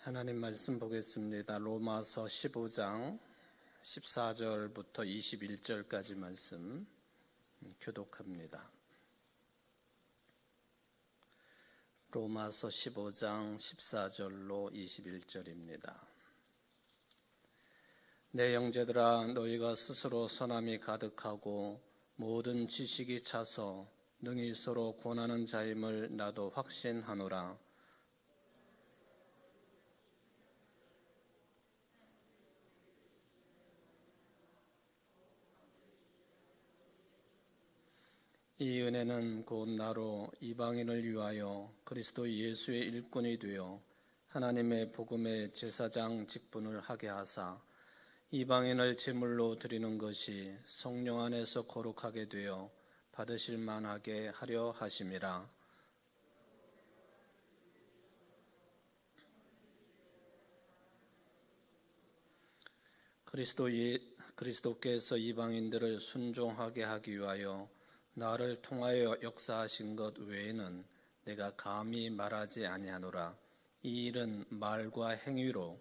하나님 말씀 보겠습니다. 로마서 15장 14절부터 21절까지 말씀 교독합니다. 로마서 15장 14절로 21절입니다. 내 형제들아, 너희가 스스로 선함이 가득하고 모든 지식이 차서 능히 서로 권하는 자임을 나도 확신하노라. 이 은혜는 곧 나로 이방인을 위하여 그리스도 예수의 일꾼이 되어 하나님의 복음의 제사장 직분을 하게 하사 이방인을 제물로 드리는 것이 성령 안에서 거룩하게 되어 받으실 만하게 하려 하심이라. 그리스도께서 이방인들을 순종하게 하기 위하여 나를 통하여 역사하신 것 외에는 내가 감히 말하지 아니하노라. 이 일은 말과 행위로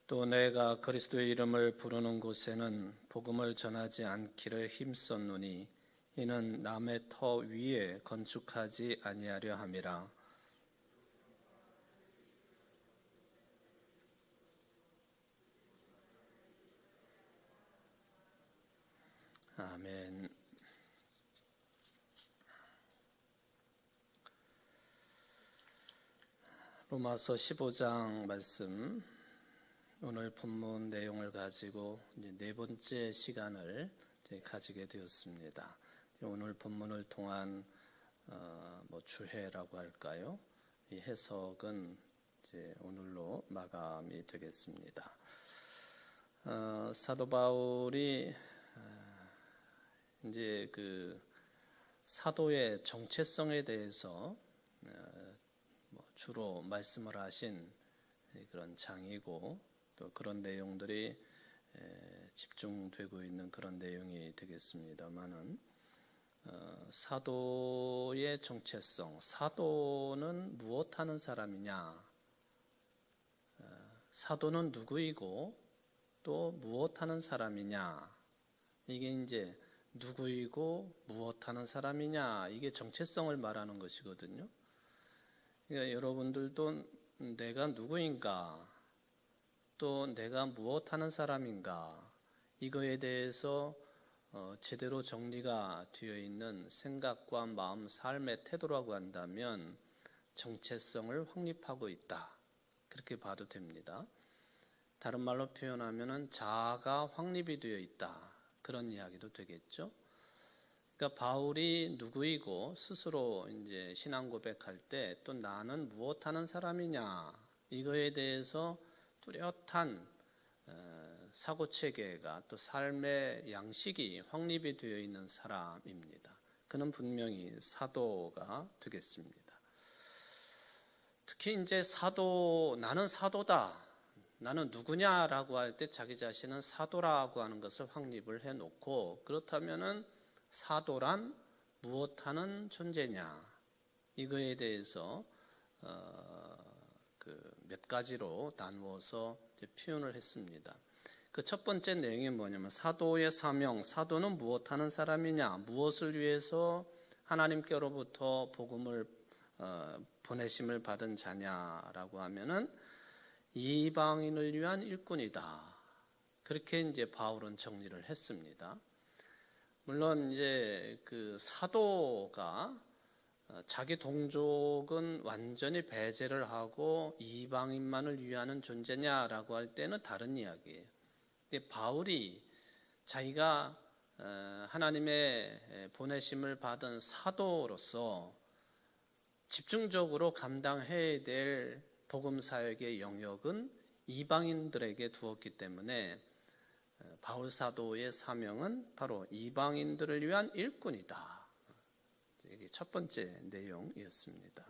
또 내가 그리스도의 이름을 부르는 곳에는 복음을 전하지 않기를 힘썼노니 이는 남의 터 위에 건축하지 아니하려 함이라. 아멘. 로마서 15장 말씀, 오늘 본문 내용을 가지고 이제 네 번째 시간을 가지게 되었습니다. 오늘 본문을 통한 주해라고 할까요? 이 해석은 이제 오늘로 마감이 되겠습니다. 사도 바울이 이제 그 사도의 정체성에 대해서 주로 말씀을 하신 그런 장이고, 또 그런 내용들이 집중되고 있는 그런 내용이 되겠습니다만은, 사도의 정체성, 사도는 무엇하는 사람이냐, 사도는 누구이고 또 무엇하는 사람이냐, 이게 이제 누구이고 무엇하는 사람이냐, 이게 정체성을 말하는 것이거든요. 그러니까 여러분들도 내가 누구인가, 또 내가 무엇하는 사람인가, 이거에 대해서 제대로 정리가 되어 있는 생각과 마음, 삶의 태도라고 한다면 정체성을 확립하고 있다, 그렇게 봐도 됩니다. 다른 말로 표현하면 자아가 확립이 되어 있다, 그런 이야기도 되겠죠. 그러니까 바울이 누구이고 스스로 이제 신앙 고백할 때 또 나는 무엇하는 사람이냐, 이거에 대해서 뚜렷한 사고 체계가, 또 삶의 양식이 확립이 되어 있는 사람입니다. 그는 분명히 사도가 되겠습니다. 특히 이제 나는 사도다, 나는 누구냐라고 할 때 자기 자신은 사도라고 하는 것을 확립을 해놓고, 그렇다면은 사도란 무엇하는 존재냐, 이거에 대해서 몇 가지로 나누어서 표현을 했습니다. 그 첫 번째 내용이 뭐냐면, 사도의 사명, 사도는 무엇하는 사람이냐, 무엇을 위해서 하나님께로부터 복음을 보내심을 받은 자냐라고 하면은 이방인을 위한 일꾼이다, 그렇게 이제 바울은 정리를 했습니다. 물론 이제 그 사도가 자기 동족은 완전히 배제를 하고 이방인만을 위하는 존재냐라고 할 때는 다른 이야기예요. 근데 바울이 자기가 하나님의 보내심을 받은 사도로서 집중적으로 감당해야 될 복음 사역의 영역은 이방인들에게 두었기 때문에 바울 사도의 사명은 바로 이방인들을 위한 일꾼이다, 이게 첫 번째 내용이었습니다.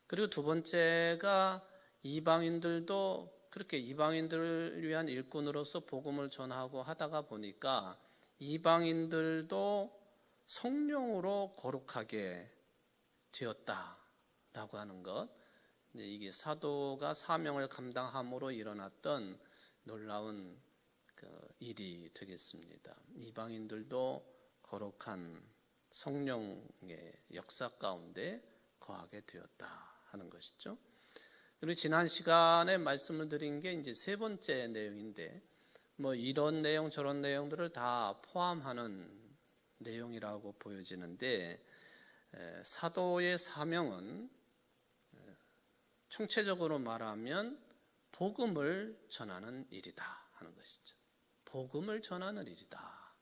그리고 두 번째가 이방인들도 그렇게 이방인들을 위한 일꾼으로서 복음을 전하고 하다가 보니까 이방인들도 성령으로 거룩하게 되었다라고 하는 것, 이게 사도가 사명을 감당함으로 일어났던 놀라운 일이 되겠습니다. 이방인들도 거룩한 성령의 역사 가운데 거하게 되었다 하는 것이죠. 그리고 지난 시간에 말씀을 드린 게 이제 세 번째 내용인데, 이런 내용 저런 내용들을 다 포함하는 내용이라고 보여지는데, 사도의 사명은 총체적으로 말하면 복음을 전하는 일이다 하는 것이죠. 복음을 전하는 일이다.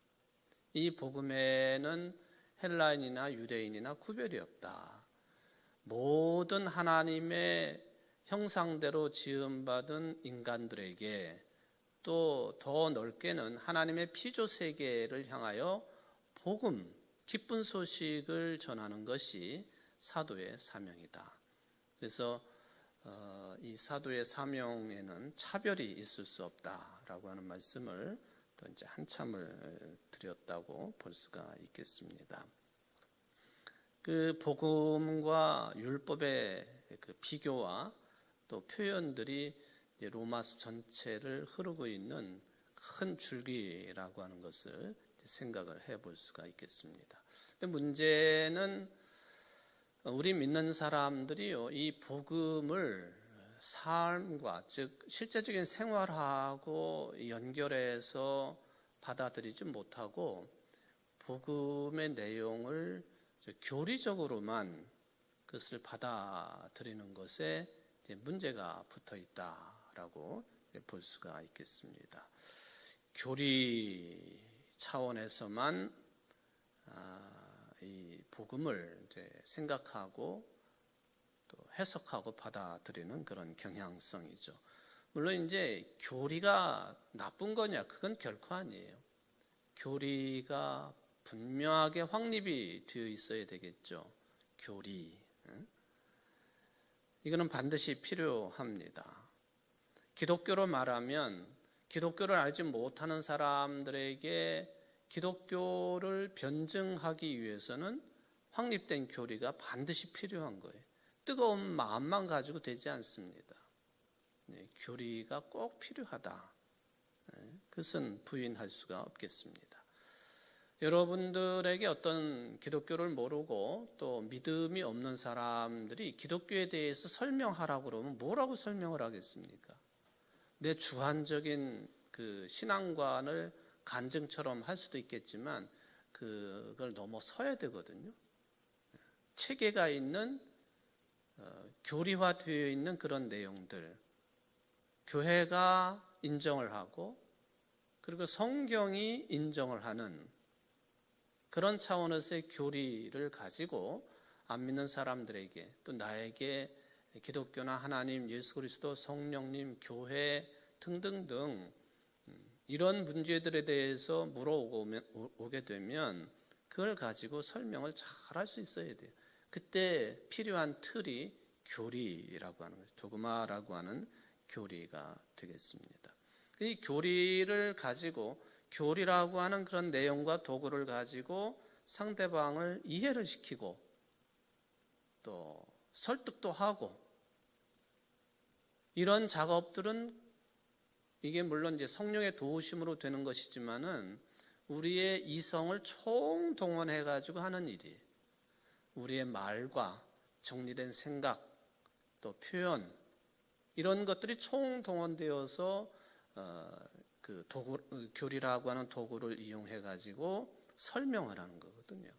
이 복음에는 헬라인이나 유대인이나 구별이 없다. 모든 하나님의 형상대로 지음받은 인간들에게, 또 더 넓게는 하나님의 피조 세계를 향하여 복음, 기쁜 소식을 전하는 것이 사도의 사명이다. 그래서 이 사도의 사명에는 차별이 있을 수 없다라고 하는 말씀을 또 이제 한참을 드렸다고 볼 수가 있겠습니다. 그 복음과 율법의 그 비교와 또 표현들이 로마서 전체를 흐르고 있는 큰 줄기라고 하는 것을 생각을 해볼 수가 있겠습니다. 근데 문제는 우리 믿는 사람들이요, 이 복음을 삶과, 즉 실제적인 생활하고 연결해서 받아들이지 못하고 복음의 내용을 교리적으로만 그것을 받아들이는 것에 문제가 붙어 있다라고 볼 수가 있겠습니다. 교리 차원에서만 이 복음을 이제 생각하고 또 해석하고 받아들이는 그런 경향성이죠. 물론 이제 교리가 나쁜 거냐, 그건 결코 아니에요. 교리가 분명하게 확립이 되어 있어야 되겠죠. 교리, 이거는 반드시 필요합니다. 기독교로 말하면 기독교를 알지 못하는 사람들에게 기독교를 변증하기 위해서는 확립된 교리가 반드시 필요한 거예요. 뜨거운 마음만 가지고 되지 않습니다. 교리가 꼭 필요하다. 그것은 부인할 수가 없겠습니다. 여러분들에게 어떤 기독교를 모르고 또 믿음이 없는 사람들이 기독교에 대해서 설명하라고 그러면 뭐라고 설명을 하겠습니까? 내 주관적인 그 신앙관을 간증처럼 할 수도 있겠지만 그걸 넘어서야 되거든요. 체계가 있는 교리화되어 있는 그런 내용들, 교회가 인정을 하고 그리고 성경이 인정을 하는 그런 차원에서의 교리를 가지고 안 믿는 사람들에게, 또 나에게 기독교나 하나님, 예수 그리스도, 성령님, 교회 등등등 이런 문제들에 대해서 물어오게 되면 그걸 가지고 설명을 잘 할 수 있어야 돼요. 그때 필요한 틀이 교리라고 하는 거죠. 도그마라고 하는 교리가 되겠습니다. 이 교리를 가지고, 교리라고 하는 그런 내용과 도구를 가지고 상대방을 이해를 시키고 또 설득도 하고, 이런 작업들은 이게 물론 이제 성령의 도우심으로 되는 것이지만은 우리의 이성을 총동원해 가지고 하는 일이에요. 우리의 말과 정리된 생각, 또 표현, 이런 것들이 총동원되어서 그 도구, 교리라고 하는 도구를 이용해 가지고 설명을 하는 거거든요.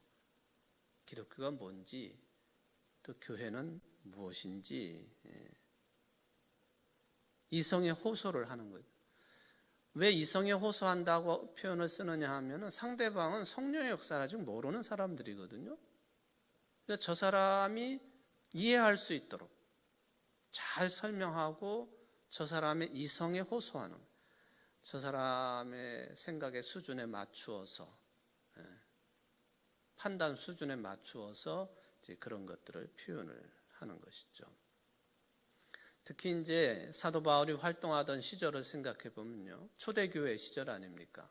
기독교가 뭔지, 또 교회는 무엇인지, 이성에 호소를 하는 거예요. 왜 이성에 호소한다고 표현을 쓰느냐 하면 상대방은 성령의 역사를 아직 모르는 사람들이거든요. 그러니까 저 사람이 이해할 수 있도록 잘 설명하고 저 사람의 이성에 호소하는, 저 사람의 생각의 수준에 맞추어서, 판단 수준에 맞추어서 이제 그런 것들을 표현을 하는 것이죠. 특히 이제 사도 바울이 활동하던 시절을 생각해 보면요, 초대교회 시절 아닙니까?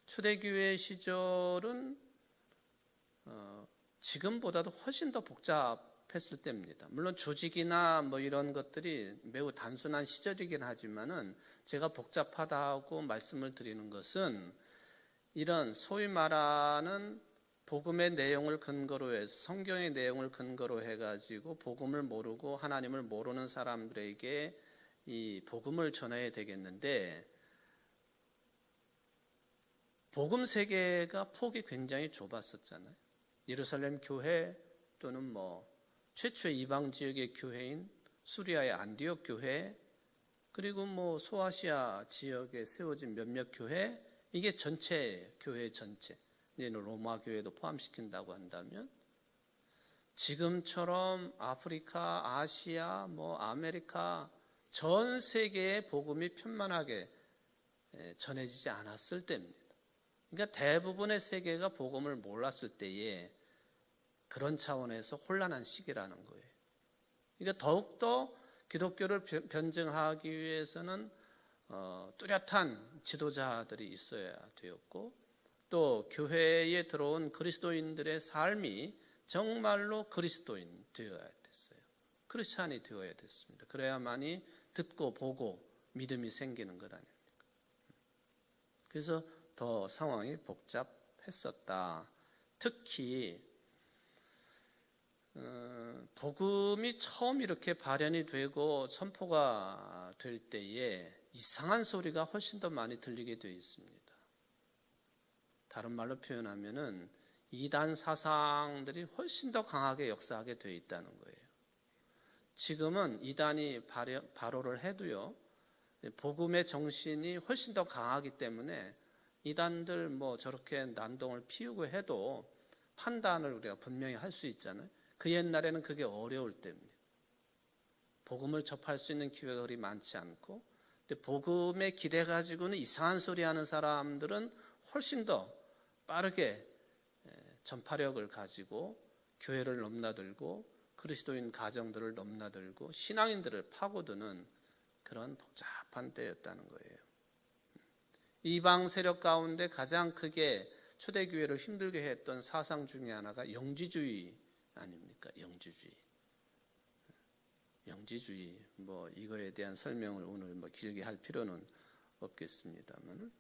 초대교회 시절은 지금보다도 훨씬 더 복잡했을 때입니다. 물론 조직이나 뭐 이런 것들이 매우 단순한 시절이긴 하지만은 제가 복잡하다고 말씀을 드리는 것은 이런 소위 말하는 복음의 내용을 근거로 해서 성경의 내용을 근거로 해가지고 복음을 모르고 하나님을 모르는 사람들에게 이 복음을 전해야 되겠는데, 복음 세계가 폭이 굉장히 좁았었잖아요. 예루살렘 교회 또는 뭐 최초의 이방 지역의 교회인 수리아의 안디옥 교회, 그리고 뭐 소아시아 지역에 세워진 몇몇 교회, 이게 전체 교회 전체, 로마 교회도 포함시킨다고 한다면 지금처럼 아프리카, 아시아, 뭐 아메리카 전 세계에 복음이 편만하게 전해지지 않았을 때입니다. 그러니까 대부분의 세계가 복음을 몰랐을 때에 그런 차원에서 혼란한 시기라는 거예요. 그러니까 더욱더 기독교를 변증하기 위해서는 뚜렷한 지도자들이 있어야 되었고, 또 교회에 들어온 그리스도인들의 삶이 정말로 그리스도인 되어야 됐어요. 크리스찬이 되어야 됐습니다. 그래야만이 듣고 보고 믿음이 생기는 것 아닙니까? 그래서 더 상황이 복잡했었다. 특히 복음이 처음 이렇게 발현이 되고 선포가 될 때에 이상한 소리가 훨씬 더 많이 들리게 되어 있습니다. 다른 말로 표현하면은 이단 사상들이 훨씬 더 강하게 역사하게 되어 있다는 거예요. 지금은 이단이 발호를 해도요, 복음의 정신이 훨씬 더 강하기 때문에 이단들 뭐 저렇게 난동을 피우고 해도 판단을 우리가 분명히 할 수 있잖아요. 그 옛날에는 그게 어려울 때입니다. 복음을 접할 수 있는 기회가 그리 많지 않고, 근데 복음에 기대 가지고는 이상한 소리 하는 사람들은 훨씬 더 빠르게 전파력을 가지고 교회를 넘나들고 그리스도인 가정들을 넘나들고 신앙인들을 파고드는 그런 복잡한 때였다는 거예요. 이방 세력 가운데 가장 크게 초대교회를 힘들게 했던 사상 중에 하나가 영지주의 아닙니까? 영지주의. 뭐 이거에 대한 설명을 오늘 뭐 길게 할 필요는 없겠습니다만,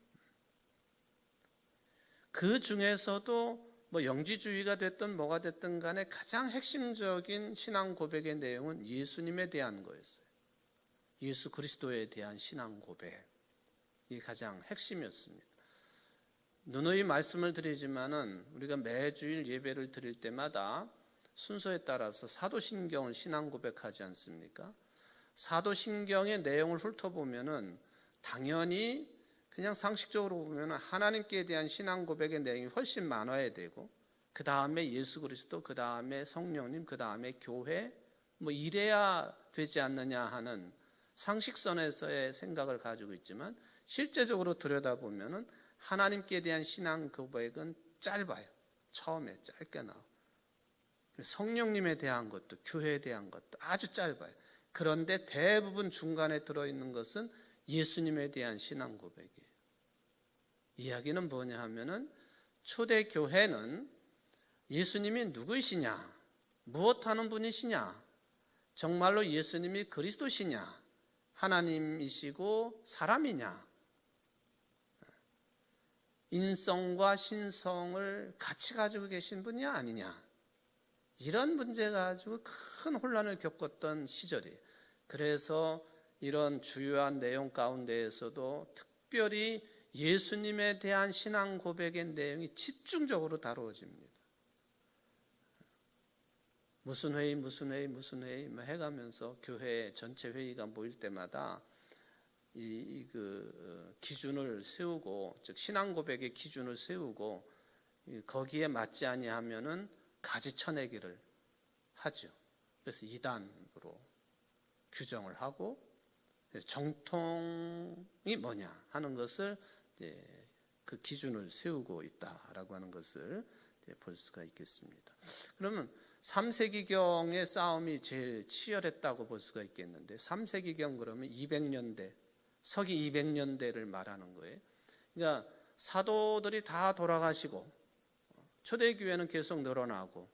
그 중에서도 뭐 영지주의가 됐든 뭐가 됐든 간에 가장 핵심적인 신앙 고백의 내용은 예수님에 대한 거였어요. 예수 그리스도에 대한 신앙 고백, 이게 가장 핵심이었습니다. 누누이 말씀을 드리지만은 우리가 매주일 예배를 드릴 때마다 순서에 따라서 사도신경을 신앙 고백하지 않습니까? 사도신경의 내용을 훑어보면은 당연히 그냥 상식적으로 보면 하나님께 대한 신앙 고백의 내용이 훨씬 많아야 되고, 그 다음에 예수 그리스도, 그 다음에 성령님, 그 다음에 교회, 뭐 이래야 되지 않느냐 하는 상식선에서의 생각을 가지고 있지만, 실제적으로 들여다보면 하나님께 대한 신앙 고백은 짧아요. 처음에 짧게 나와요. 성령님에 대한 것도 교회에 대한 것도 아주 짧아요. 그런데 대부분 중간에 들어있는 것은 예수님에 대한 신앙 고백이에요. 이야기는 뭐냐 하면은 초대교회는 예수님이 누구이시냐, 무엇하는 분이시냐, 정말로 예수님이 그리스도시냐, 하나님이시고 사람이냐, 인성과 신성을 같이 가지고 계신 분이 아니냐, 이런 문제 가지고 큰 혼란을 겪었던 시절이에요. 그래서 이런 주요한 내용 가운데에서도 특별히 예수님에 대한 신앙 고백의 내용이 집중적으로 다루어집니다. 무슨 회의 뭐 해가면서 교회 전체 회의가 모일 때마다 기준을 세우고, 즉 신앙 고백의 기준을 세우고, 거기에 맞지 아니하면은 가지쳐내기를 하죠. 그래서 이단으로 규정을 하고, 정통이 뭐냐 하는 것을 그 기준을 세우고 있다라고 하는 것을 볼 수가 있겠습니다. 그러면 3세기경의 싸움이 제일 치열했다고 볼 수가 있겠는데 3세기경 그러면 200년대, 서기 200년대를 말하는 거예요. 그러니까 사도들이 다 돌아가시고 초대교회는 계속 늘어나고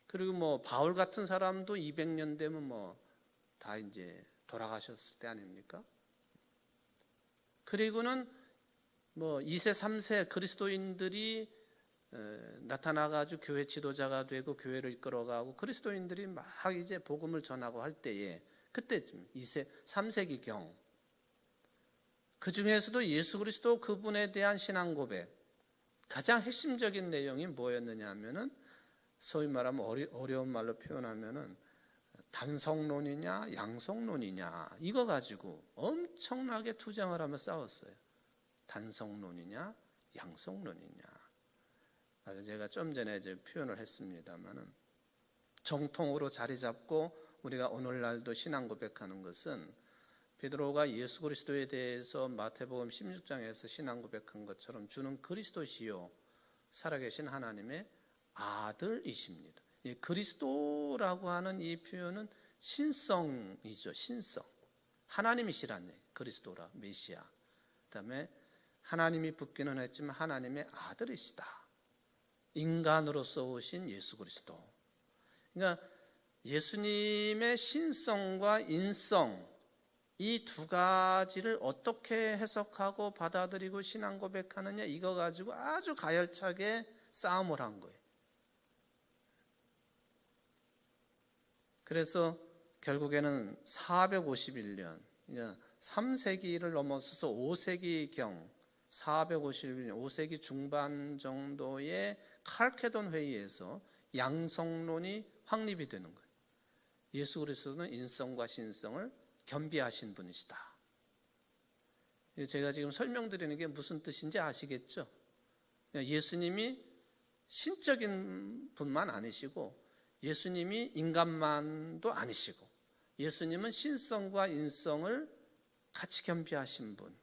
그리고 뭐 바울 같은 사람도 200년 되면 뭐 다 이제 돌아가셨을 때 아닙니까? 그리고는 뭐 2세, 3세 그리스도인들이 나타나가지고 교회 지도자가 되고 교회를 이끌어가고 그리스도인들이 막 이제 복음을 전하고 할 때에 그때쯤 2세, 3세기경 그 중에서도 예수 그리스도 그분에 대한 신앙 고백 가장 핵심적인 내용이 뭐였느냐 하면은 소위 말하면 어려운 말로 표현하면은 단성론이냐 양성론이냐 이거 가지고 엄청나게 투쟁을 하며 싸웠어요. 단성론이냐 양성론이냐. 아주 제가 좀 전에 이제 표현을 했습니다만은 정통으로 자리 잡고 우리가 오늘날도 신앙 고백하는 것은 베드로가 예수 그리스도에 대해서 마태복음 16장에서 신앙 고백한 것처럼 주는 그리스도시요 살아계신 하나님의 아들이십니다. 이 그리스도라고 하는 이 표현은 신성이죠. 신성. 하나님이시라는 얘기. 그리스도라 메시아. 그다음에 하나님이 붙기는 했지만 하나님의 아들이시다. 인간으로서 오신 예수 그리스도. 그러니까 예수님의 신성과 인성 이 두 가지를 어떻게 해석하고 받아들이고 신앙 고백하느냐 이거 가지고 아주 가열차게 싸움을 한 거예요. 그래서 결국에는 451년, 그러니까 3세기를 넘어서서 5세기경, 451년, 5세기 중반 정도의 칼케돈 회의에서 양성론이 확립이 되는 거예요. 예수 그리스도는 인성과 신성을 겸비하신 분이시다. 제가 지금 설명드리는 게 무슨 뜻인지 아시겠죠? 예수님이 신적인 분만 아니시고 예수님이 인간만도 아니시고 예수님은 신성과 인성을 같이 겸비하신 분.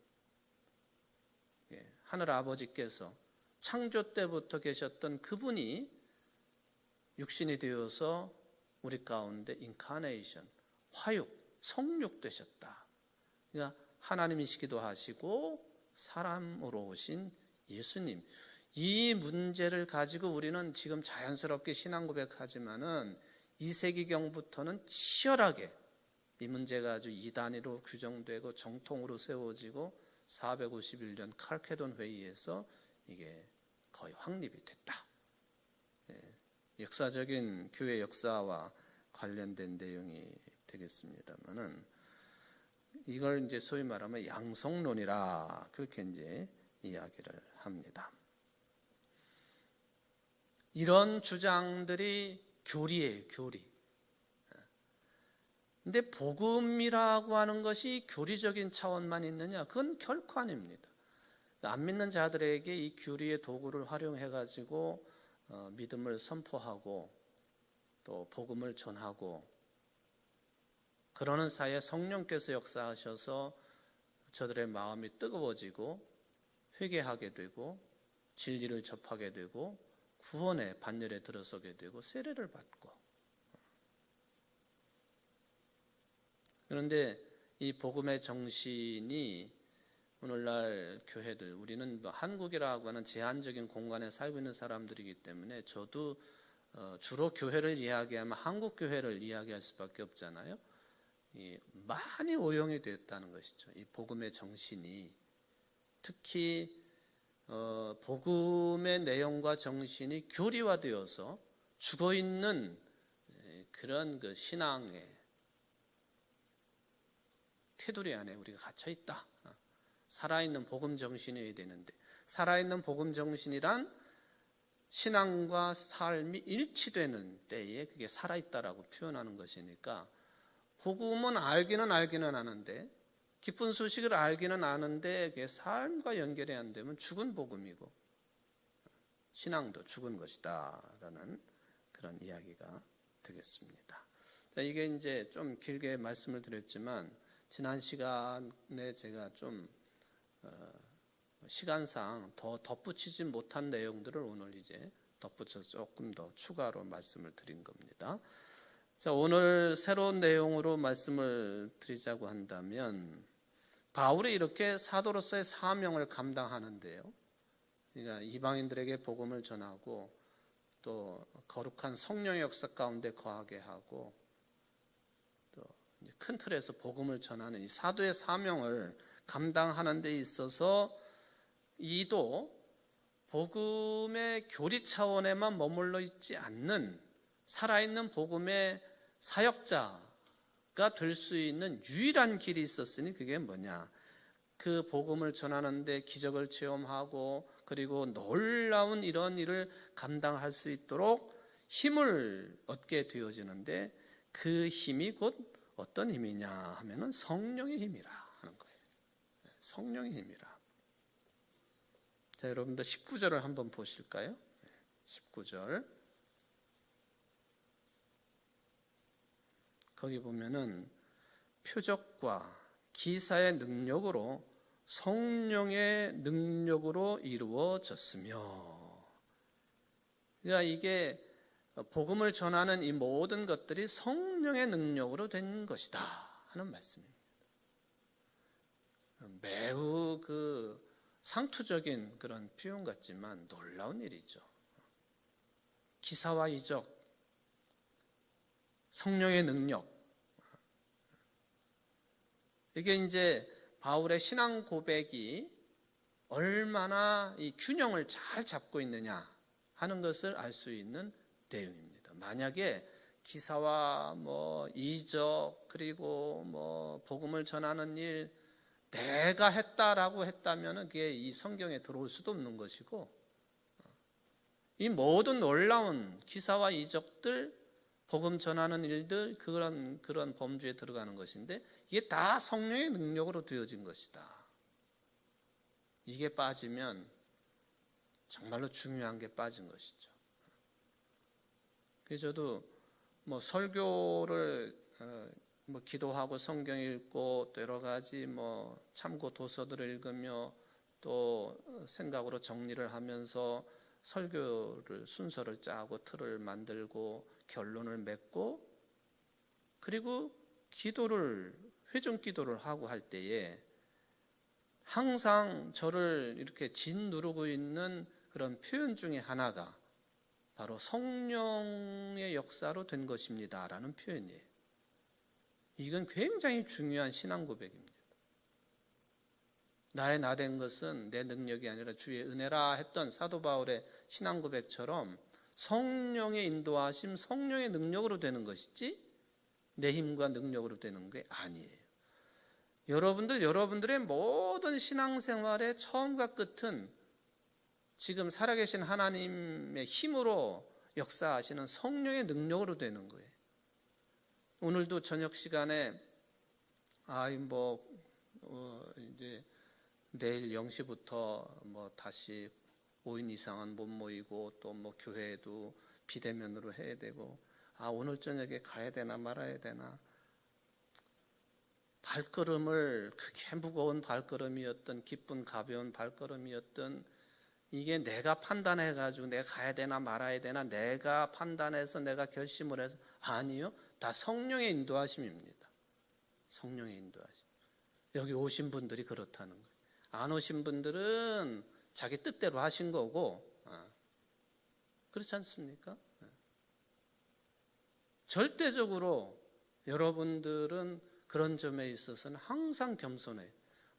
하늘 아버지께서 창조 때부터 계셨던 그분이 육신이 되어서 우리 가운데 인카네이션, 화육, 성육 되셨다. 그러니까 하나님이시기도 하시고 사람으로 오신 예수님. 이 문제를 가지고 우리는 지금 자연스럽게 신앙 고백하지만은 2세기경부터는 치열하게 이 문제가 아주 이단위로 규정되고 정통으로 세워지고 451년 칼케돈 회의에서 이게 거의 확립이 됐다. 역사적인 교회 역사와 관련된 내용이 되겠습니다만은 이걸 이제 소위 말하면 양성론이라 그렇게 이제 이야기를 합니다. 이런 주장들이 교리예요, 교리. 근데 복음이라고 하는 것이 교리적인 차원만 있느냐? 그건 결코 아닙니다. 안 믿는 자들에게 이 교리의 도구를 활용해 가지고 믿음을 선포하고 또 복음을 전하고 그러는 사이에 성령께서 역사하셔서 저들의 마음이 뜨거워지고 회개하게 되고 진리를 접하게 되고 구원의 반열에 들어서게 되고 세례를 받고. 그런데 이 복음의 정신이 오늘날 교회들, 우리는 한국이라고 하는 제한적인 공간에 살고 있는 사람들이기 때문에 저도 주로 교회를 이야기하면 한국 교회를 이야기할 수밖에 없잖아요. 많이 오용이 되었다는 것이죠. 이 복음의 정신이 특히 복음의 내용과 정신이 교리화되어서 죽어있는 그런 그 신앙의 테두리 안에 우리가 갇혀있다. 살아있는 복음 정신이어야 되는데 살아있는 복음 정신이란 신앙과 삶이 일치되는 때에 그게 살아있다라고 표현하는 것이니까 복음은 알기는 아는데 기쁜 소식을 알기는 아는데 그게 삶과 연결이 안 되면 죽은 복음이고 신앙도 죽은 것이다 라는 그런 이야기가 되겠습니다. 자, 이게 이제 좀 길게 말씀을 드렸지만 지난 시간에 제가 좀 시간상 더 덧붙이지 못한 내용들을 오늘 이제 덧붙여서 조금 더 추가로 말씀을 드린 겁니다. 자, 오늘 새로운 내용으로 말씀을 드리자고 한다면 바울이 이렇게 사도로서의 사명을 감당하는데요. 그러니까 이방인들에게 복음을 전하고 또 거룩한 성령의 역사 가운데 거하게 하고 또 큰 틀에서 복음을 전하는 이 사도의 사명을 감당하는 데 있어서 이도 복음의 교리 차원에만 머물러 있지 않는 살아있는 복음의 사역자가 될 수 있는 유일한 길이 있었으니 그게 뭐냐? 그 복음을 전하는데 기적을 체험하고 그리고 놀라운 이런 일을 감당할 수 있도록 힘을 얻게 되어지는데 그 힘이 곧 어떤 힘이냐 하면은 성령의 힘이라 하는 거예요. 성령의 힘이라. 자, 여러분들 19절을 한번 보실까요? 19절. 거기 보면은 표적과 기사의 능력으로 성령의 능력으로 이루어졌으며, 그러니까 이게 복음을 전하는 이 모든 것들이 성령의 능력으로 된 것이다 하는 말씀입니다. 매우 상투적인 그런 표현 같지만 놀라운 일이죠. 기사와 이적, 성령의 능력. 이게 이제 바울의 신앙 고백이 얼마나 이 균형을 잘 잡고 있느냐 하는 것을 알 수 있는 내용입니다. 만약에 기사와 이적 그리고 복음을 전하는 일 내가 했다라고 했다면 그게 이 성경에 들어올 수도 없는 것이고, 이 모든 놀라운 기사와 이적들, 복음 전하는 일들, 그런 범주에 들어가는 것인데 이게 다 성령의 능력으로 되어진 것이다. 이게 빠지면 정말로 중요한 게 빠진 것이죠. 그래서 저도 설교를 기도하고 성경 읽고 또 여러 가지 참고 도서들을 읽으며 또 생각으로 정리를 하면서 설교를 순서를 짜고 틀을 만들고 결론을 맺고 그리고 회중 기도를 하고 할 때에 항상 저를 이렇게 짓누르고 있는 그런 표현 중에 하나가 바로 성령의 역사로 된 것입니다 라는 표현이에요. 이건 굉장히 중요한 신앙 고백입니다. 나의 나 된 것은 내 능력이 아니라 주의 은혜라 했던 사도 바울의 신앙 고백처럼 성령의 인도하심, 성령의 능력으로 되는 것이지 내 힘과 능력으로 되는 게 아니에요. 여러분들의 모든 신앙생활의 처음과 끝은 지금 살아계신 하나님의 힘으로 역사하시는 성령의 능력으로 되는 거예요. 오늘도 저녁 시간에 이제 내일 0시부터 다시 5인 이상은 못 모이고 또 교회에도 비대면으로 해야 되고 오늘 저녁에 가야 되나 말아야 되나, 발걸음을 그게 무거운 발걸음이었던 기쁜 가벼운 발걸음이었던 이게 내가 판단해 가지고 내가 가야 되나 말아야 되나 내가 판단해서 내가 결심을 해서 아니요, 다 성령의 인도하심입니다. 성령의 인도하심. 여기 오신 분들이 그렇다는 거예요. 안 오신 분들은 자기 뜻대로 하신 거고, 그렇지 않습니까? 절대적으로 여러분들은 그런 점에 있어서는 항상 겸손해요.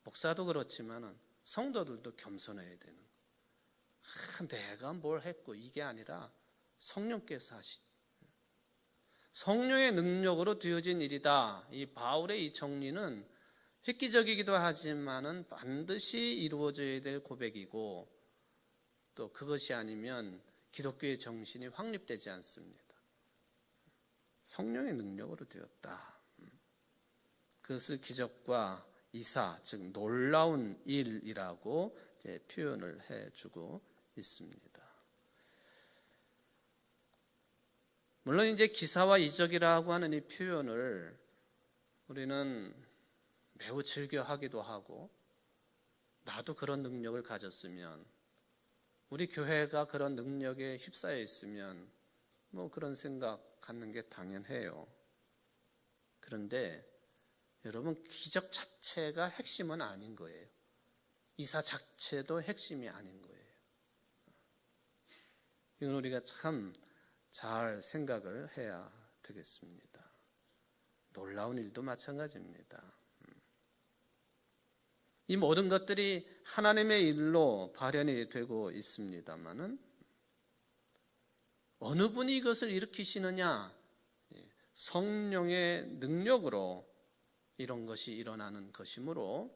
목사도 그렇지만 성도들도 겸손해야 되는 거예요. 내가 뭘 했고 이게 아니라 성령께서 하신, 성령의 능력으로 되어진 일이다. 이 바울의 이 정리는 획기적이기도 하지만은 반드시 이루어져야 될 고백이고, 또 그것이 아니면 기독교의 정신이 확립되지 않습니다. 성령의 능력으로 되었다. 그것을 기적과 이사, 즉 놀라운 일이라고 표현을 해주고 있습니다. 물론 이제 기사와 이적이라고 하는 이 표현을 우리는 매우 즐겨하기도 하고, 나도 그런 능력을 가졌으면 우리 교회가 그런 능력에 휩싸여 있으면 뭐 그런 생각 갖는 게 당연해요. 그런데 여러분, 기적 자체가 핵심은 아닌 거예요. 이사 자체도 핵심이 아닌 거예요. 이건 우리가 참 잘 생각을 해야 되겠습니다. 놀라운 일도 마찬가지입니다. 이 모든 것들이 하나님의 일로 발현이 되고 있습니다마는 어느 분이 이것을 일으키시느냐? 성령의 능력으로 이런 것이 일어나는 것이므로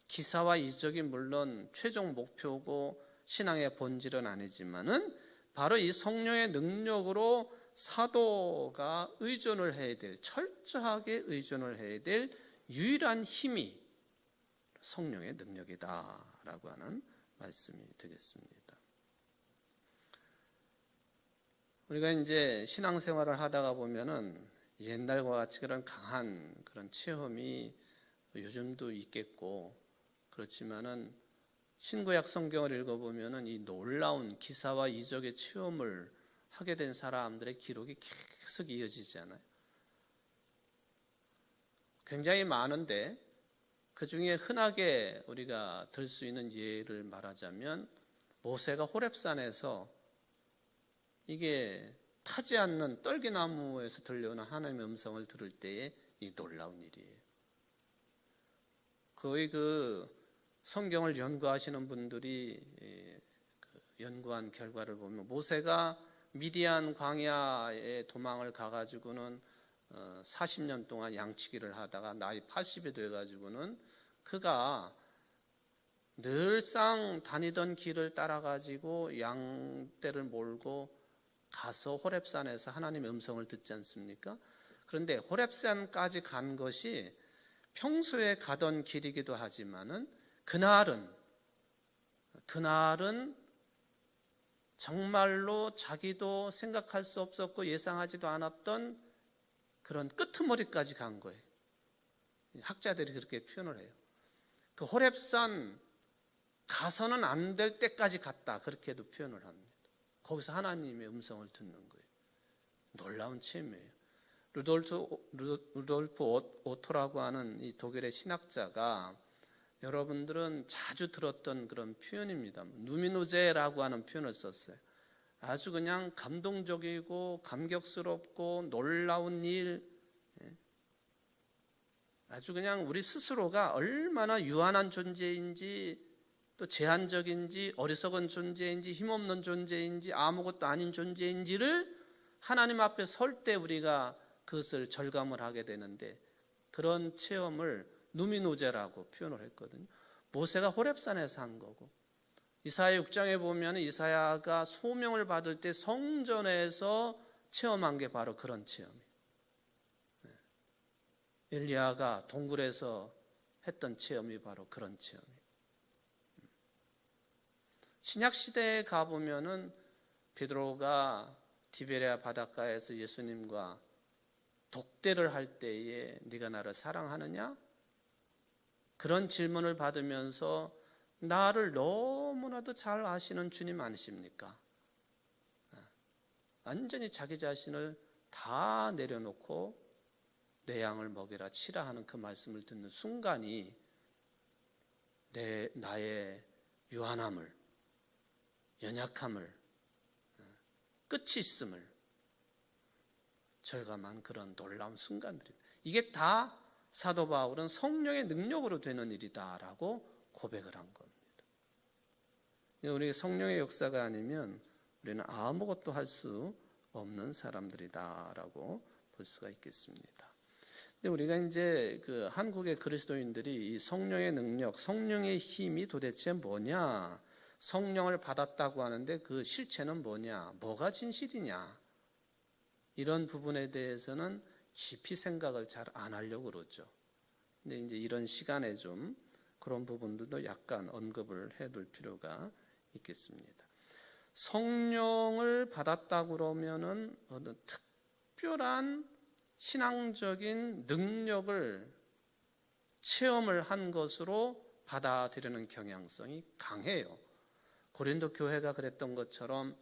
기사와 이적이 물론 최종 목표고 신앙의 본질은 아니지만은 바로 이 성령의 능력으로 사도가 의존을 해야 될, 철저하게 의존을 해야 될 유일한 힘이 성령의 능력이다라고 하는 말씀이 되겠습니다. 우리가 이제 신앙생활을 하다가 보면은 옛날과 같이 그런 강한 그런 체험이 요즘도 있겠고, 그렇지만은 신구약 성경을 읽어보면은 이 놀라운 기사와 이적의 체험을 하게 된 사람들의 기록이 계속 이어지잖아요. 굉장히 많은데 그 중에 흔하게 우리가 들 수 있는 예를 말하자면 모세가 호렙산에서 이게 타지 않는 떨기나무에서 들려오는 하나님의 음성을 들을 때의 이 놀라운 일이에요. 거의 그 성경을 연구하시는 분들이 연구한 결과를 보면 모세가 미디안 광야에 도망을 가가지고는 40년 동안 양치기를 하다가 나이 80이 돼가지고는 그가 늘상 다니던 길을 따라가지고 양떼를 몰고 가서 호렙산에서 하나님의 음성을 듣지 않습니까? 그런데 호렙산까지 간 것이 평소에 가던 길이기도 하지만은 그날은 정말로 자기도 생각할 수 없었고 예상하지도 않았던 그런 끄트머리까지 간 거예요. 학자들이 그렇게 표현을 해요. 그 호렙산 가서는 안 될 때까지 갔다, 그렇게도 표현을 합니다. 거기서 하나님의 음성을 듣는 거예요. 놀라운 체험이에요. 루돌프 오토라고 하는 이 독일의 신학자가, 여러분들은 자주 들었던 그런 표현입니다. 누미노제라고 하는 표현을 썼어요. 아주 그냥 감동적이고 감격스럽고 놀라운 일, 아주 그냥 우리 스스로가 얼마나 유한한 존재인지, 또 제한적인지, 어리석은 존재인지, 힘없는 존재인지, 아무것도 아닌 존재인지를 하나님 앞에 설 때 우리가 그것을 절감을 하게 되는데, 그런 체험을 누미노제라고 표현을 했거든요. 모세가 호렙산에서 한 거고, 이사야 6장에 보면 이사야가 소명을 받을 때 성전에서 체험한 게 바로 그런 체험이에요. 엘리야가 동굴에서 했던 체험이 바로 그런 체험이에요. 신약 시대에 가보면은 베드로가 디베레아 바닷가에서 예수님과 독대를 할 때에 네가 나를 사랑하느냐? 그런 질문을 받으면서 나를 너무나도 잘 아시는 주님 아니십니까? 완전히 자기 자신을 다 내려놓고 내 양을 먹이라 치라 하는 그 말씀을 듣는 순간이 나의 유한함을, 연약함을, 끝이 있음을 절감한 그런 놀라운 순간들입니다. 이게 다 사도 바울은 성령의 능력으로 되는 일이다라고 고백을 한 겁니다. 우리 성령의 역사가 아니면 우리는 아무것도 할 수 없는 사람들이다라고 볼 수가 있겠습니다. 근데 우리가 이제 그 한국의 그리스도인들이 이 성령의 능력, 성령의 힘이 도대체 뭐냐? 성령을 받았다고 하는데 그 실체는 뭐냐? 뭐가 진실이냐? 이런 부분에 대해서는 깊이 생각을 잘 안 하려고 그러죠. 근데 이제 이런 시간에 좀 그런 부분들도 약간 언급을 해둘 필요가 있겠습니다. 성령을 받았다고 그러면은 어떤 특별한 신앙적인 능력을 체험을 한 것으로 받아들이는 경향성이 강해요. 고린도 교회가 그랬던 것처럼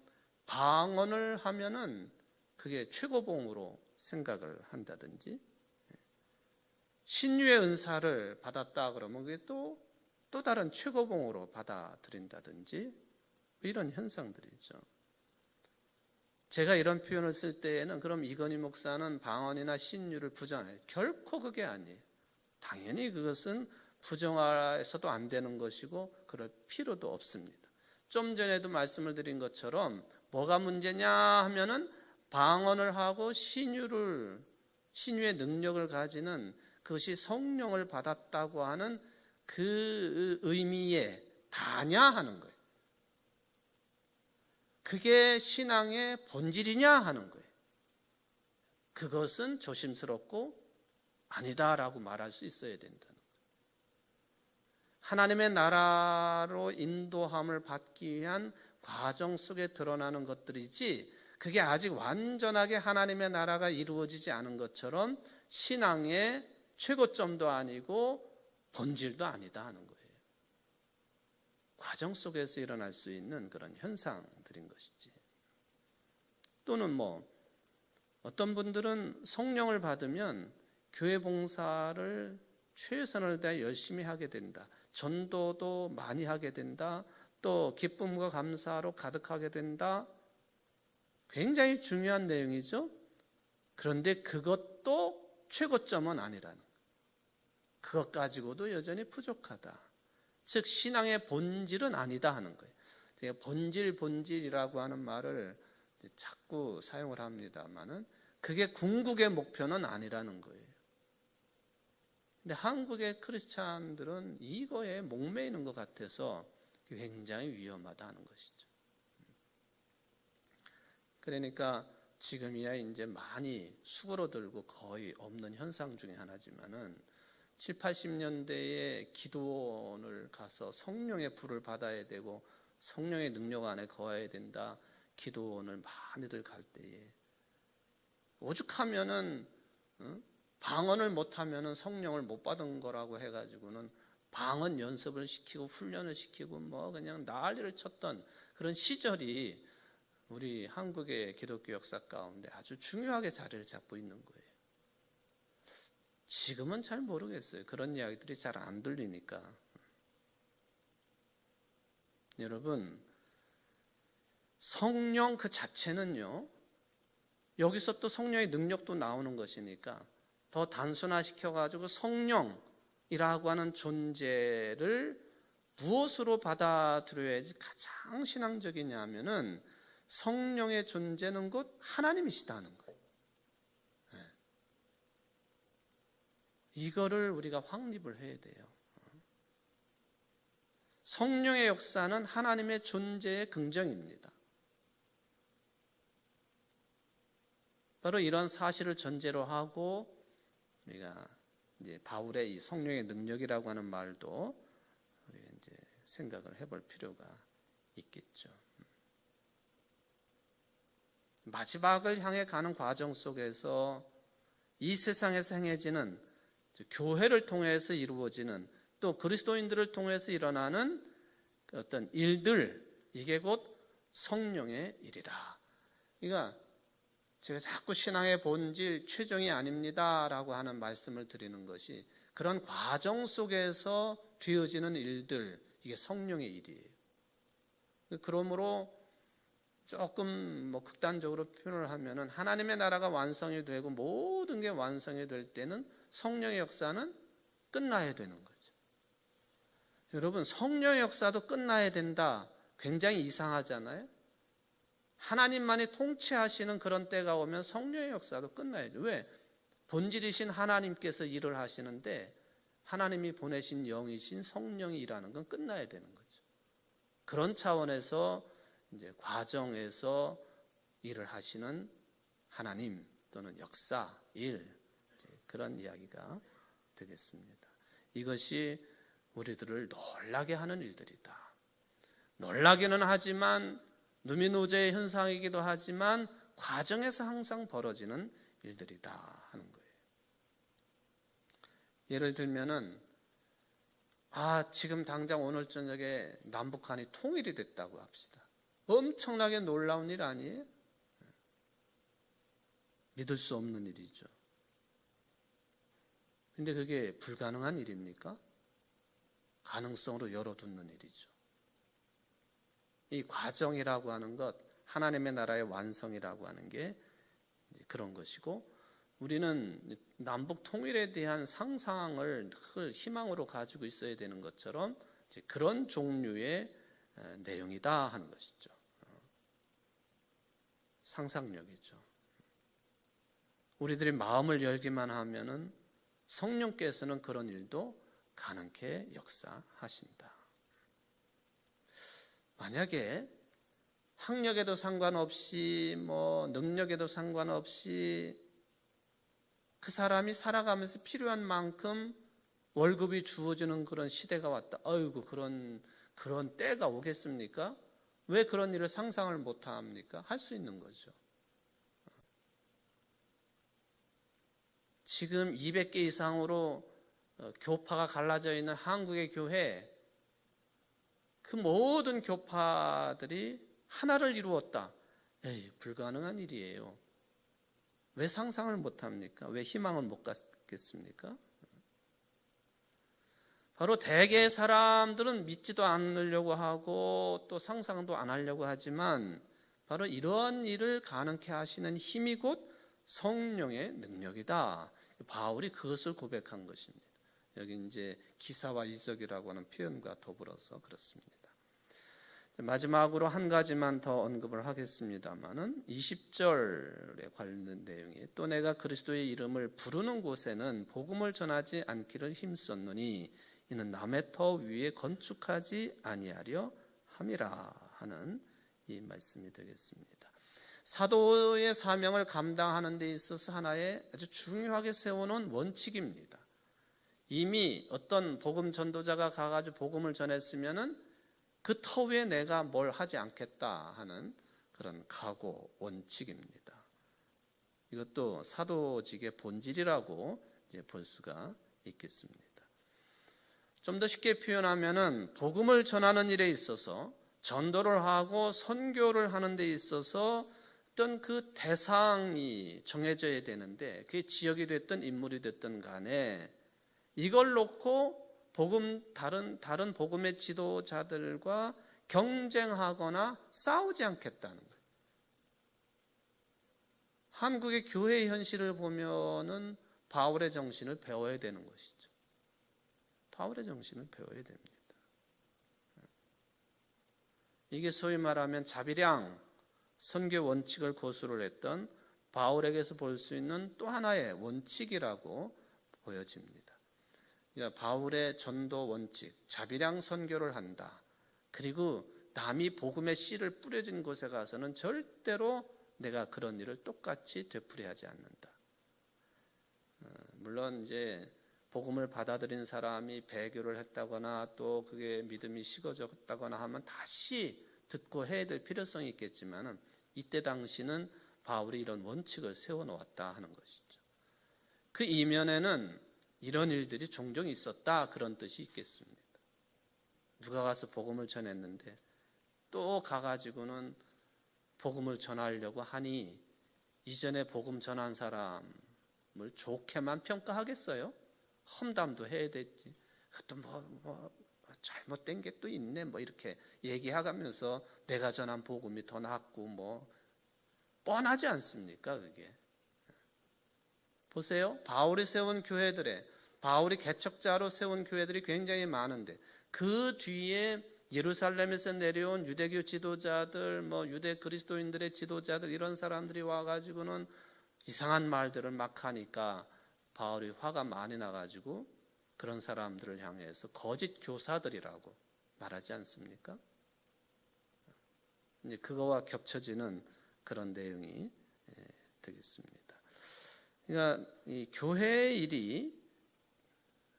방언을 하면은 그게 최고봉으로 생각을 한다든지, 신유의 은사를 받았다 그러면 그게 또 다른 최고봉으로 받아들인다든지, 이런 현상들이죠. 제가 이런 표현을 쓸 때에는 그럼 이건희 목사는 방언이나 신유를 부정해요. 결코 그게 아니에요. 당연히 그것은 부정해서도 안 되는 것이고 그럴 필요도 없습니다. 좀 전에도 말씀을 드린 것처럼 뭐가 문제냐 하면은 방언을 하고 신유의 능력을 가지는, 그것이 성령을 받았다고 하는 그 의미에 다냐 하는 거예요. 그게 신앙의 본질이냐 하는 거예요. 그것은 조심스럽고 아니다라고 말할 수 있어야 된다는 거예요. 하나님의 나라로 인도함을 받기 위한 과정 속에 드러나는 것들이지, 그게 아직 완전하게 하나님의 나라가 이루어지지 않은 것처럼 신앙의 최고점도 아니고 본질도 아니다 하는 거예요. 과정 속에서 일어날 수 있는 그런 현상들인 것이지. 또는 어떤 분들은 성령을 받으면 교회 봉사를 최선을 다해 열심히 하게 된다, 전도도 많이 하게 된다, 또 기쁨과 감사로 가득하게 된다. 굉장히 중요한 내용이죠. 그런데 그것도 최고점은 아니라는 거예요. 그것 가지고도 여전히 부족하다. 즉 신앙의 본질은 아니다 하는 거예요. 제가 본질이라고 하는 말을 자꾸 사용을 합니다만은 그게 궁극의 목표는 아니라는 거예요. 근데 한국의 크리스찬들은 이거에 목매이는 것 같아서 굉장히 위험하다는 것이죠. 그러니까 지금이야 이제 많이 수그러들고 거의 없는 현상 중에 하나지만은 7, 80년대에 기도원을 가서 성령의 불을 받아야 되고 성령의 능력 안에 거해야 된다, 기도원을 많이들 갈 때에 오죽하면은 방언을 못하면은 성령을 못 받은 거라고 해가지고는 방언 연습을 시키고 훈련을 시키고 그냥 난리를 쳤던 그런 시절이 우리 한국의 기독교 역사 가운데 아주 중요하게 자리를 잡고 있는 거예요. 지금은 잘 모르겠어요. 그런 이야기들이 잘 안 들리니까. 여러분, 성령 그 자체는요, 여기서 또 성령의 능력도 나오는 것이니까 더 단순화시켜가지고 성령이라고 하는 존재를 무엇으로 받아들여야지 가장 신앙적이냐 하면은 성령의 존재는 곧 하나님이시다는 거예요. 이거를 우리가 확립을 해야 돼요. 성령의 역사는 하나님의 존재의 긍정입니다. 바로 이런 사실을 전제로 하고 우리가 이제 바울의 이 성령의 능력이라고 하는 말도 우리가 이제 생각을 해볼 필요가 있겠죠. 마지막을 향해 가는 과정 속에서 이 세상에서 행해지는, 교회를 통해서 이루어지는, 또 그리스도인들을 통해서 일어나는 어떤 일들, 이게 곧 성령의 일이라. 그러니까 제가 자꾸 신앙의 본질, 최종이 아닙니다라고 하는 말씀을 드리는 것이 그런 과정 속에서 되어지는 일들, 이게 성령의 일이에요. 그러므로 조금 극단적으로 표현을 하면은 하나님의 나라가 완성이 되고 모든 게 완성이 될 때는 성령의 역사는 끝나야 되는 거죠. 여러분, 성령의 역사도 끝나야 된다. 굉장히 이상하잖아요. 하나님만이 통치하시는 그런 때가 오면 성령의 역사도 끝나야 돼요. 왜? 본질이신 하나님께서 일을 하시는데 하나님이 보내신 영이신 성령이 일하는 건 끝나야 되는 거죠. 그런 차원에서 이제 과정에서 일을 하시는 하나님 또는 역사, 일, 그런 이야기가 되겠습니다. 이것이 우리들을 놀라게 하는 일들이다. 놀라기는 하지만 누미노제의 현상이기도 하지만 과정에서 항상 벌어지는 일들이다 하는 거예요. 예를 들면은 지금 당장 오늘 저녁에 남북한이 통일이 됐다고 합시다. 엄청나게 놀라운 일 아니에요? 믿을 수 없는 일이죠. 근데 그게 불가능한 일입니까? 가능성으로 열어두는 일이죠. 이 과정이라고 하는 것, 하나님의 나라의 완성이라고 하는 게 그런 것이고, 우리는 남북 통일에 대한 상상을 늘 희망으로 가지고 있어야 되는 것처럼 그런 종류의 내용이다 하는 것이죠. 상상력이죠. 우리들이 마음을 열기만 하면은 성령께서는 그런 일도 가능케 역사하신다. 만약에 학력에도 상관없이 능력에도 상관없이 그 사람이 살아가면서 필요한 만큼 월급이 주어지는 그런 시대가 왔다. 아이고, 그런 때가 오겠습니까? 왜 그런 일을 상상을 못 합니까? 할 수 있는 거죠. 지금 200개 이상으로 교파가 갈라져 있는 한국의 교회, 그 모든 교파들이 하나를 이루었다. 불가능한 일이에요. 왜 상상을 못합니까? 왜 희망을 못 갖겠습니까? 바로 대개의 사람들은 믿지도 않으려고 하고 또 상상도 안 하려고 하지만 바로 이러한 일을 가능케 하시는 힘이 곧 성령의 능력이다. 바울이 그것을 고백한 것입니다. 여기 이제 기사와 이적이라고 하는 표현과 더불어서 그렇습니다. 마지막으로 한 가지만 더 언급을 하겠습니다만은 20절에 관련된 내용이 또 내가 그리스도의 이름을 부르는 곳에는 복음을 전하지 않기를 힘썼노니 이는 남의 터 위에 건축하지 아니하려 함이라 하는 이 말씀이 되겠습니다. 사도의 사명을 감당하는 데 있어서 하나의 아주 중요하게 세워놓은 원칙입니다. 이미 어떤 복음 전도자가 가가지고 복음을 전했으면은 그 터 위에 내가 뭘 하지 않겠다 하는 그런 각오, 원칙입니다. 이것도 사도직의 본질이라고 볼 수가 있겠습니다. 좀 더 쉽게 표현하면은 복음을 전하는 일에 있어서 전도를 하고 선교를 하는 데 있어서 어떤 그 대상이 정해져야 되는데 그게 지역이 됐든 인물이 됐든 간에 이걸 놓고 다른 복음의 지도자들과 경쟁하거나 싸우지 않겠다는 거예요. 한국의 교회의 현실을 보면은 바울의 정신을 배워야 되는 것이죠. 바울의 정신을 배워야 됩니다. 이게 소위 말하면 자비량 선교 원칙을 고수를 했던 바울에게서 볼 수 있는 또 하나의 원칙이라고 보여집니다. 그러니까 바울의 전도 원칙, 자비량 선교를 한다. 그리고 남이 복음의 씨를 뿌려진 곳에 가서는 절대로 내가 그런 일을 똑같이 되풀이하지 않는다. 물론 이제 복음을 받아들인 사람이 배교를 했다거나 또 그게 믿음이 식어졌다거나 하면 다시 듣고 해야 될 필요성이 있겠지만 이때 당시는 바울이 이런 원칙을 세워놓았다 하는 것이죠. 그 이면에는 이런 일들이 종종 있었다 그런 뜻이 있겠습니다. 누가 가서 복음을 전했는데 또 가가지고는 복음을 전하려고 하니 이전에 복음 전한 사람을 좋게만 평가하겠어요? 험담도 해야 됐지. 또 잘못된 게 또 있네 이렇게 얘기하면서 내가 전한 복음이 더 낫고 뻔하지 않습니까? 그게 보세요. 바울이 세운 교회들에 바울이 개척자로 세운 교회들이 굉장히 많은데 그 뒤에 예루살렘에서 내려온 유대교 지도자들, 유대 그리스도인들의 지도자들 이런 사람들이 와가지고는 이상한 말들을 막 하니까 바울이 화가 많이 나가지고 그런 사람들을 향해서 거짓 교사들이라고 말하지 않습니까? 이제 그거와 겹쳐지는 그런 내용이 되겠습니다. 그러니까 이 교회의 일이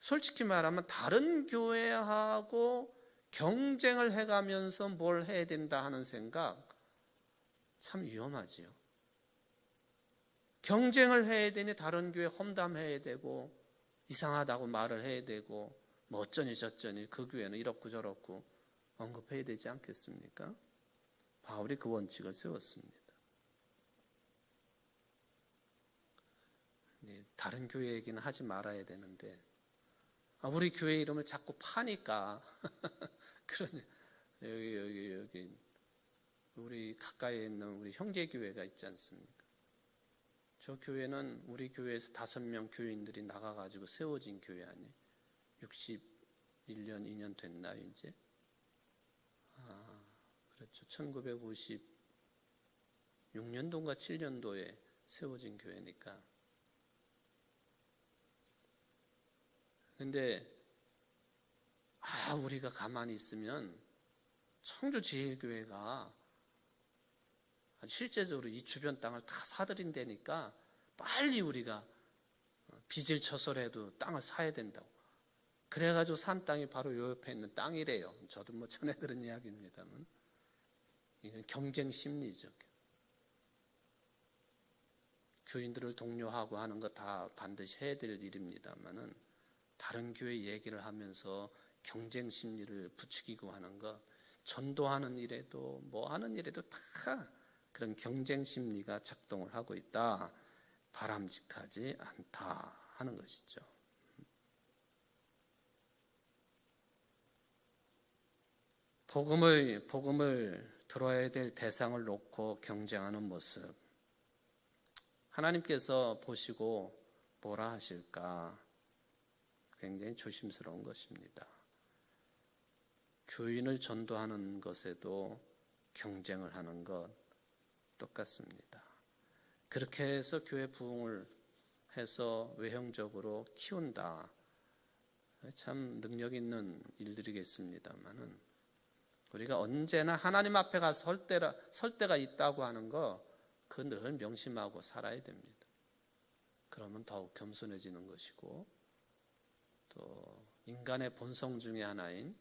솔직히 말하면 다른 교회하고 경쟁을 해가면서 뭘 해야 된다 하는 생각 참 위험하지요. 경쟁을 해야 되니 다른 교회 험담해야 되고 이상하다고 말을 해야 되고 뭐 어쩌니 저쩌니 그 교회는 이렇고 저렇고 언급해야 되지 않겠습니까? 바울이 그 원칙을 세웠습니다. 다른 교회 얘기는 하지 말아야 되는데 우리 교회 이름을 자꾸 파니까 그러네. 여기 우리 가까이에 있는 우리 형제 교회가 있지 않습니까? 저 교회는 우리 교회에서 5명 교인들이 나가가지고 세워진 교회 아니에요. 61년 2년 됐나요 이제? 그렇죠. 1956년도인가 7년도에 세워진 교회니까. 근데 우리가 가만히 있으면 청주제일교회가 실제적으로 이 주변 땅을 다 사들인다니까 빨리 우리가 빚을 쳐서라도 땅을 사야 된다고. 그래가지고 산 땅이 바로 요 옆에 있는 땅이래요. 저도 뭐 전에 들은 이야기입니다만 이건 경쟁 심리죠. 교인들을 독려하고 하는 거 다 반드시 해야 될 일입니다만은 다른 교회 얘기를 하면서 경쟁 심리를 부추기고 하는 것, 전도하는 일에도 뭐 하는 일에도 다 그런 경쟁 심리가 작동을 하고 있다. 바람직하지 않다 하는 것이죠. 복음을 들어야 될 대상을 놓고 경쟁하는 모습, 하나님께서 보시고 뭐라 하실까 굉장히 조심스러운 것입니다. 교인을 전도하는 것에도 경쟁을 하는 것 똑같습니다. 그렇게 해서 교회 부흥을 해서 외형적으로 키운다. 참 능력 있는 일들이겠습니다만은 우리가 언제나 하나님 앞에 가서 설 때가 있다고 하는 거 그 늘 명심하고 살아야 됩니다. 그러면 더욱 겸손해지는 것이고 또 인간의 본성 중에 하나인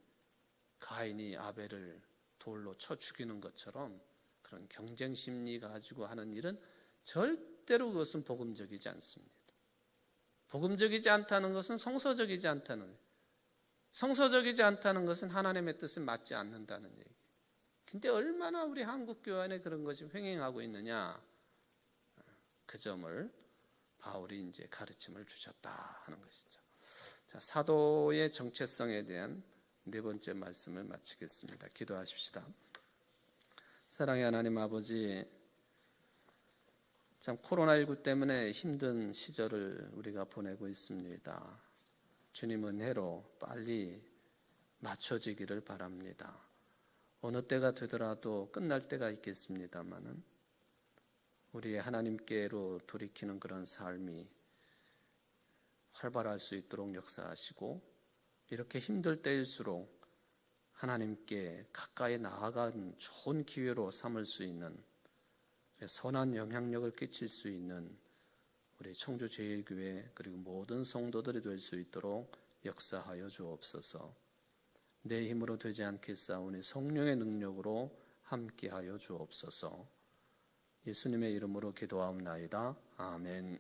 가인이 아벨을 돌로 쳐 죽이는 것처럼 그런 경쟁 심리 가지고 하는 일은 절대로 그것은 복음적이지 않습니다. 복음적이지 않다는 것은 성서적이지 않다는 거예요. 성서적이지 않다는 것은 하나님의 뜻에 맞지 않는다는 얘기예요. 근데 얼마나 우리 한국 교회 안에 그런 것이 횡행하고 있느냐, 그 점을 바울이 이제 가르침을 주셨다 하는 것이죠. 자, 사도의 정체성에 대한 4번째 말씀을 마치겠습니다. 기도하십시다. 사랑의 하나님 아버지, 참 코로나19 때문에 힘든 시절을 우리가 보내고 있습니다. 주님 은혜로 빨리 맞춰지기를 바랍니다. 어느 때가 되더라도 끝날 때가 있겠습니다마는 우리의 하나님께로 돌이키는 그런 삶이 활발할 수 있도록 역사하시고 이렇게 힘들 때일수록 하나님께 가까이 나아간 좋은 기회로 삼을 수 있는 선한 영향력을 끼칠 수 있는 우리 청주제일교회 그리고 모든 성도들이 될 수 있도록 역사하여 주옵소서. 내 힘으로 되지 않겠사오니 성령의 능력으로 함께하여 주옵소서. 예수님의 이름으로 기도하옵나이다. 아멘.